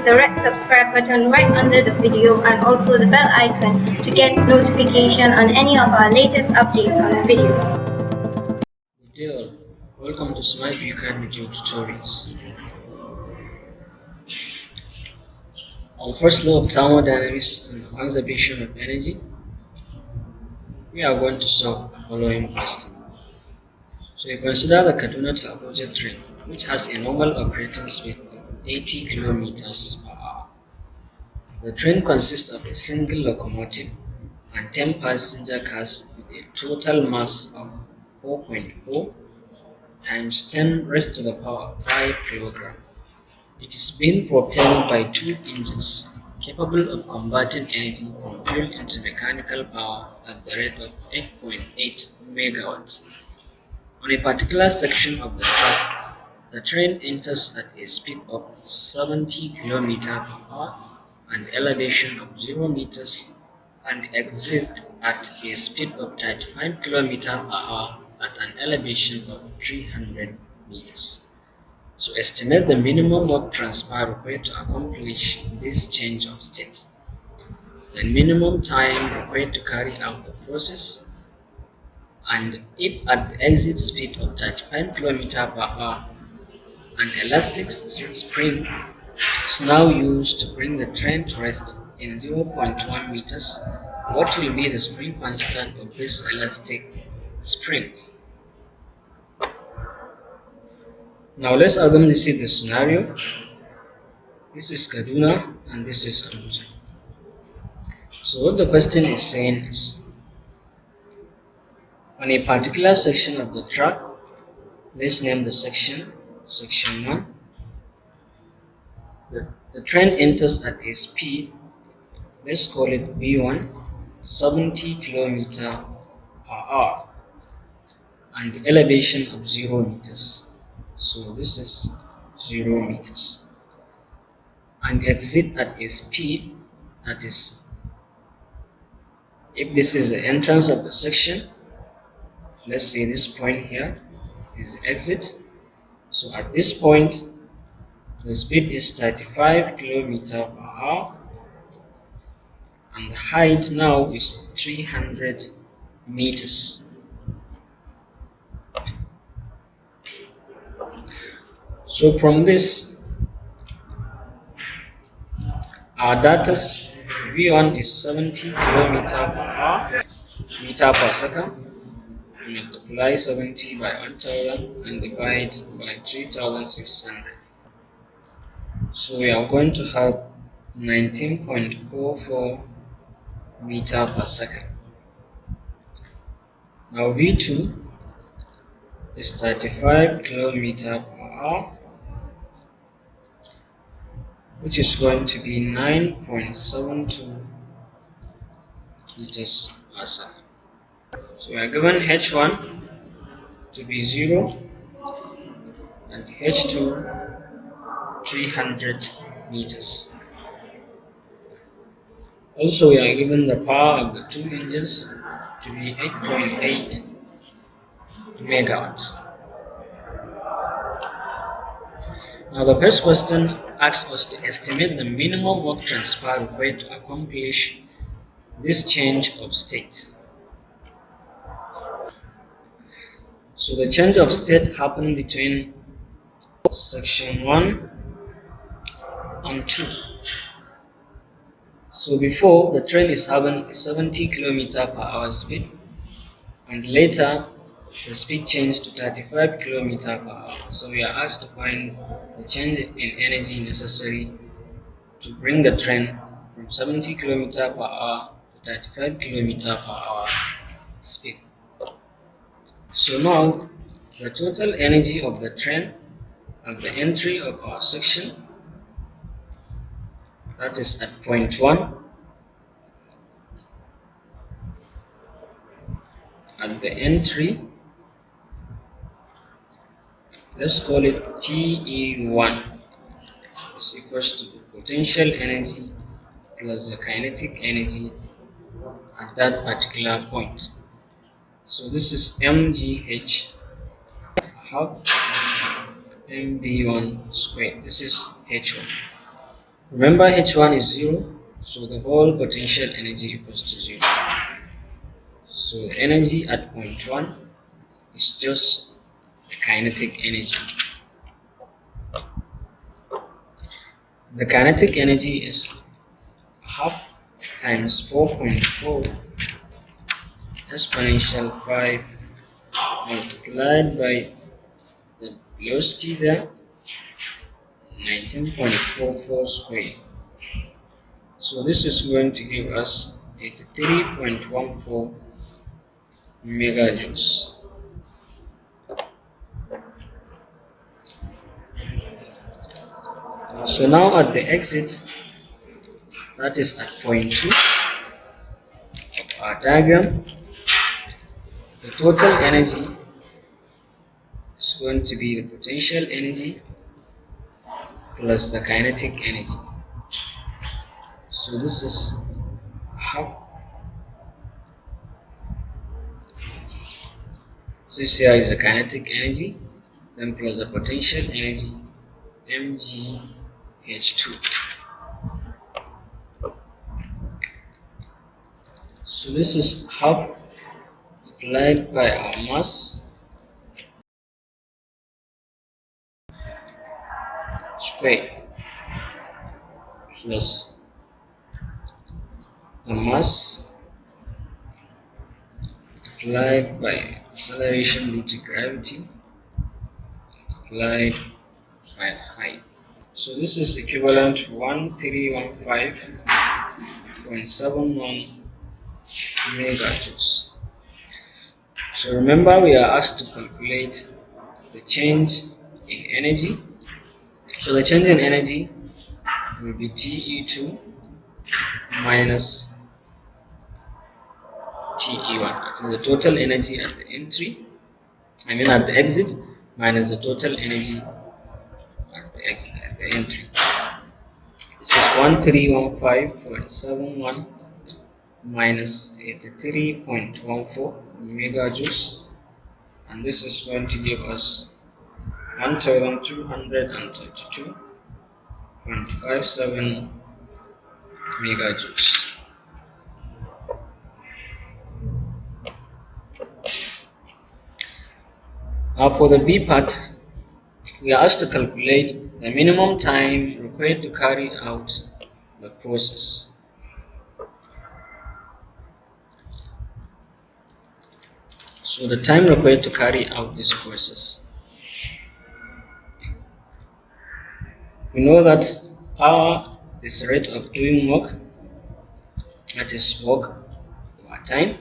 the red subscribe button right under the video and also the bell icon to get notification on any of our latest updates on the videos. Good day all. Welcome to Smart Bucard Video Tutorials. Our first law of thermodynamics and conservation of energy, we are going to solve the following question. So you consider the Kaduna to Abuja train, which has a normal operating speed of 80 kilometers per hour. The train consists of a single locomotive and 10 passenger cars with a total mass of 4.4 times 10 raised to the power of 5 kilogram. It is being propelled by two engines capable of converting energy from fuel into mechanical power at the rate of 8.8 megawatts. On a particular section of the track, the train enters at a speed of 70 km per hour and elevation of 0 meters and exits at a speed of 35 km per hour at an elevation of 300 meters. So estimate the minimum work transfer required to accomplish this change of state, the minimum time required to carry out the process, and if at the exit speed of 35 km per hour, an elastic spring is now used to bring the train to rest in 0.1 meters, what will be the spring constant of this elastic spring? Now let's assume this is the scenario. This is Kaduna and this is Abuja. So what the question is saying is, on a particular section of the track, let's name the section 1. The train enters at a speed, let's call it V1, 70 km per hour and elevation of 0 meters. So this is 0 meters. And exit at a speed, that is, if this is the entrance of the section, let's say this point here is the exit. So at this point, the speed is 35 km per hour and the height now is 300 meters. So from this, our data V1 is 70 km per hour, meter per second. Multiply 70 by 1000 and divide by 3600. So we are going to have 19.44 meter per second. Now V2 is 35 km per hour, which is going to be 9.72 meters per second. So we are given H1 to be 0 and H2 300 meters. Also, we are given the power of the two engines to be 8.8 megawatts. Now the first question asks us to estimate the minimum work transfer required to accomplish this change of state. So the change of state happened between section 1 and 2. So before, the train is having a 70 km per hour speed, and later the speed changed to 35 km per hour. So we are asked to find the change in energy necessary to bring the train from 70 km per hour to 35 km per hour speed. So now the total energy of the train at the entry of our section, that is at point 1, at the entry, let's call it TE1, is equals to the potential energy plus the kinetic energy at that particular point. So this is mgh half mv1 squared. This is h1. Remember H1 is 0, so the whole potential energy equals to 0. So the energy at point 1 is just the kinetic energy. The kinetic energy is half times 4.4 exponential 5 multiplied by the velocity there, 19.44 squared. So this is going to give us 83.14 megajoules. So now at the exit, that is at point 2 of our diagram, the total energy is going to be the potential energy plus the kinetic energy. So this is half. This here is the kinetic energy, then plus the potential energy, mgh2. So this is half multiplied by our mass squared plus the mass multiplied by acceleration due to gravity multiplied by height. So this is equivalent to 1315.71 megajoules. So remember we are asked to calculate the change in energy. So the change in energy will be TE2 minus TE1. It is the total energy at the entry, at the exit, minus the total energy at the exit, at the entry. This is 1315.71 minus 83.14 megajoules, and this is going to give us 1232.57 megajoules. Now for the B part, we are asked to calculate the minimum time required to carry out the process. So the time required to carry out this process. We know that power is the rate of doing work, that is work over time.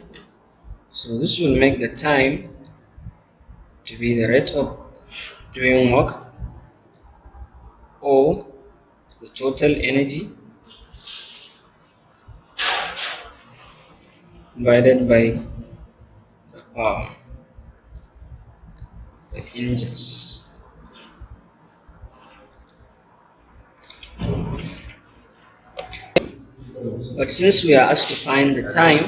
So this will make the time to be the rate of doing work or the total energy divided by the power, the engines. But since we are asked to find the time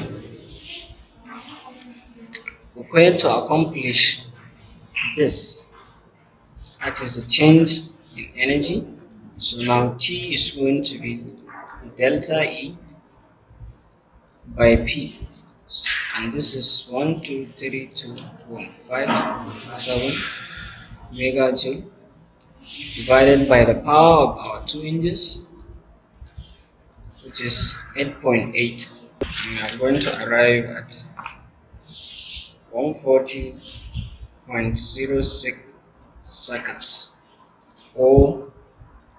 required to accomplish this, that is the change in energy, so now T is going to be delta E by P, and this is 1232.57 megajoule divided by the power of our two engines, which is 8.8. We are going to arrive at 140.06 seconds or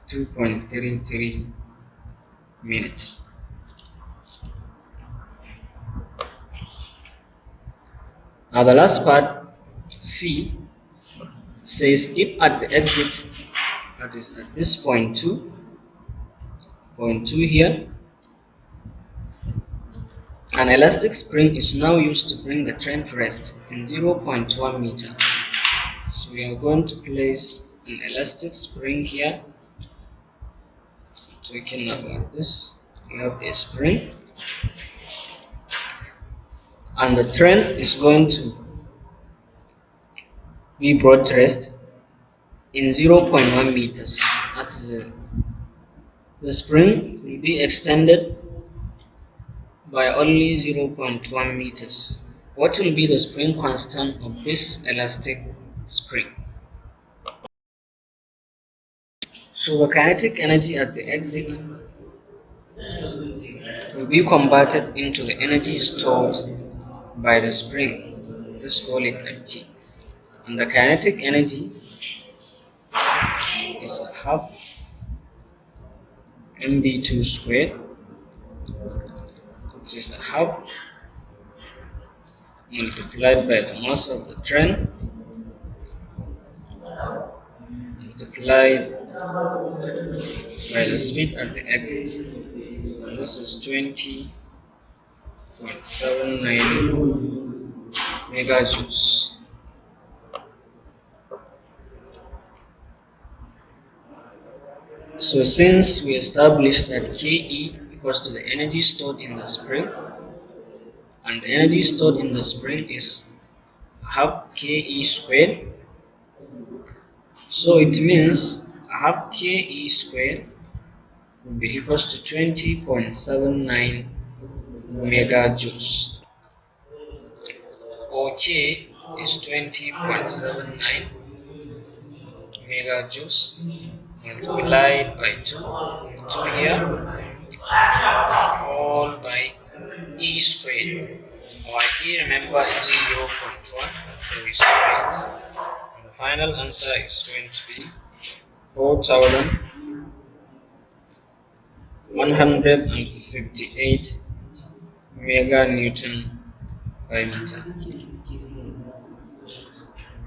2.33 minutes. Now the last part, C, says if at the exit, that is at this point 2 here, an elastic spring is now used to bring the train to rest in 0.1 meter. So we are going to place an elastic spring here. Talking about this, we have a spring, and the train is going to be brought to rest in 0.1 meters. That is The spring will be extended by only 0.1 meters. What will be the spring constant of this elastic spring? So the kinetic energy at the exit will be converted into the energy stored by the spring. Let's call it Mg. And the kinetic energy is half mv2 squared, which is half multiplied by the mass of the train multiplied by the speed at the exit. And this is 20.79 megajoules. So since we established that Ke equals to the energy stored in the spring, and the energy stored in the spring is half Ke squared, so it means half Ke squared will be equals to 20.79 megajoules. Or K is 20.79 megajoules multiplied by 2. 2 here, all by E squared. Our E, remember, is 0.1, so we square it. And the final answer is going to be 4,158 meganewton per meter.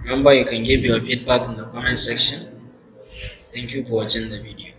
Remember, you can give your feedback in the comment section. Thank you for watching the video.